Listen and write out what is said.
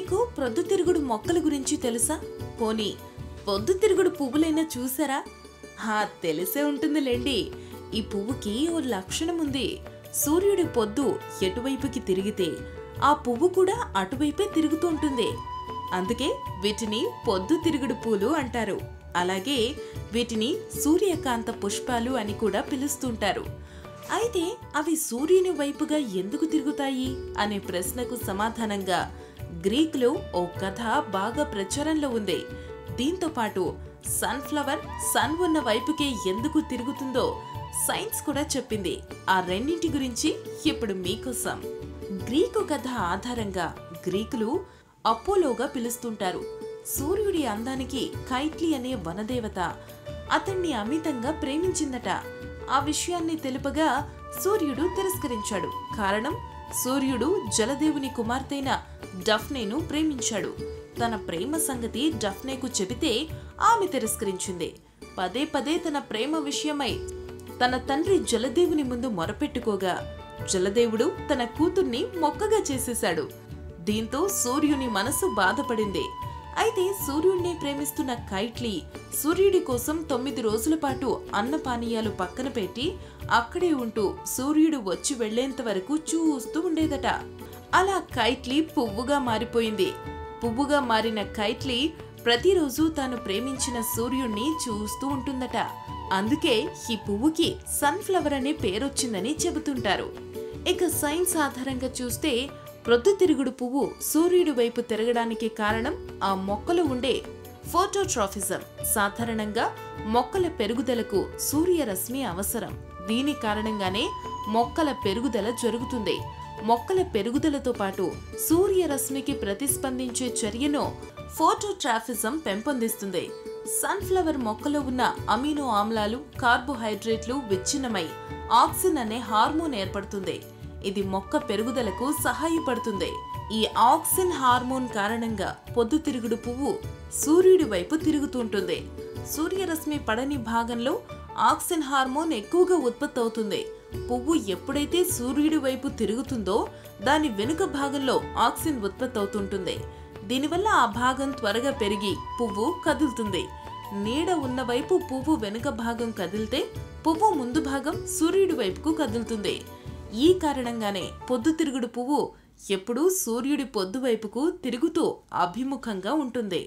మీకు ప్రొద్దుతిరుగుడు మొక్కల గురించి తెలుసా? పోనీ పొద్దుతిరుగుడు పువ్వులైనా చూసారా? తెలిసే ఉంటుందిలేండి. ఈ పువ్వుకి ఓ లక్షణం ఉంది. సూర్యుడి పొద్దు ఎటువైపుకి తిరిగితే ఆ పువ్వు కూడా అటువైపే తిరుగుతూ ఉంటుంది. అందుకే వీటిని పొద్దుతిరుగుడు పూలు అంటారు. అలాగే వీటిని సూర్యకాంత పుష్పాలు అని కూడా పిలుస్తుంటారు. అయితే అవి సూర్యుని వైపుగా ఎందుకు తిరుగుతాయి అనే ప్రశ్నకు సమాధానంగా గ్రీకులో ఓ కథ బాగా ప్రచారంలో ఉంది. దీంతో పాటు సన్ఫ్లవర్ సన్ ఉన్న వైపుకే ఎందుకు తిరుగుతుందో సైన్స్ కూడా చెప్పింది. ఆ రెండింటి గురించి ఇప్పుడు మీకోసం. గ్రీకు కథ ఆధారంగా గ్రీకులు అపోలోగా పిలుస్తుంటారు. సూర్యుడి అందానికి కైట్లీ అనే వనదేవత అతన్ని అమితంగా ప్రేమించిందట. ఆ విషయాన్ని తెలుపగా సూర్యుడు తిరస్కరించాడు. కారణం, సూర్యుడు జలదేవుని కుమార్తెైన డఫ్నేను ప్రేమించాడు. తన ప్రేమ సంగతి డఫ్నేకు చెబితే ఆమె తిరస్కరించింది. పదే పదే తన ప్రేమ విషయమై తన తండ్రి జలదేవుని ముందు మొరపెట్టుకోగా జలదేవుడు తన కూతుర్ని మొక్కగా చేసేశాడు. దీంతో సూర్యుని మనసు బాధపడింది. అయితే సూర్యుడిని ప్రేమిస్తున్న కైట్లీ సూర్యుడి కోసం 9 రోజుల పాటు అన్నపానీయాలు పక్కన పెట్టి అక్కడే ఉంటూ సూర్యుడు వచ్చి వెళ్లేంత వరకు చూస్తూ ఉండేదట. అలా కైట్లీ పువ్వుగా మారిపోయింది. పువ్వుగా మారిన కైట్లీ ప్రతిరోజు తాను ప్రేమించిన సూర్యుణ్ణి చూస్తూ ఉంటుందట. అందుకే ఈ పువ్వుకి సన్ఫ్లవర్ అనే పేరొచ్చిందని చెబుతుంటారు. ఇక సైన్స్ ఆధారంగా చూస్తే ప్రొద్దుతిరుగుడు పువ్వు సూర్యుడి వైపు తిరగడానికి కారణం ఆ మొక్కలో ఉండే ఫోటోట్రాఫిజం. సాధారణంగా మొక్కల పెరుగుదలకు సూర్యరశ్మి అవసరం. దీని కారణంగానే మొక్కల పెరుగుదల జరుగుతుంది. మొక్కల పెరుగుదలతో పాటు సూర్యరశ్మికి ప్రతిస్పందించే చర్యను ఫోటోట్రాఫిజం పెంపొందిస్తుంది. సన్ఫ్లవర్ మొక్కలో ఉన్న అమినో ఆమ్లాలు, కార్బోహైడ్రేట్లు విచ్ఛిన్నమై ఆక్సిన్ అనే హార్మోన్ ఏర్పడుతుంది. ఇది మొక్క పెరుగుదలకు సహాయపడుతుంది. ఈ ఆక్సిన్ హార్మోన్ కారణంగా పొద్దుతిరుగుడు పువ్వు సూర్యుడి వైపు తిరుగుతుంటుంది. సూర్యరశ్మి పడని భాగంలో ఆక్సిన్ హార్మోన్ ఎక్కువగా ఉత్పత్తి అవుతుంది. పువ్వు ఎప్పుడైతే సూర్యుడి వైపు తిరుగుతుందో దాని వెనుక భాగంలో ఆక్సిన్ ఉత్పత్తి అవుతుంటుంది. దీనివల్ల ఆ భాగం త్వరగా పెరిగి పువ్వు కదులుతుంది. నీడ ఉన్న వైపు పువ్వు వెనుక భాగం కదిలితే పువ్వు ముందు భాగం సూర్యుడి వైపుకు కదులుతుంది. ఈ కారణంగానే పొద్దుతిరుగుడు పువ్వు ఎప్పుడూ సూర్యుడి పొద్దు వైపుకు తిరుగుతూ అభిముఖంగా ఉంటుంది.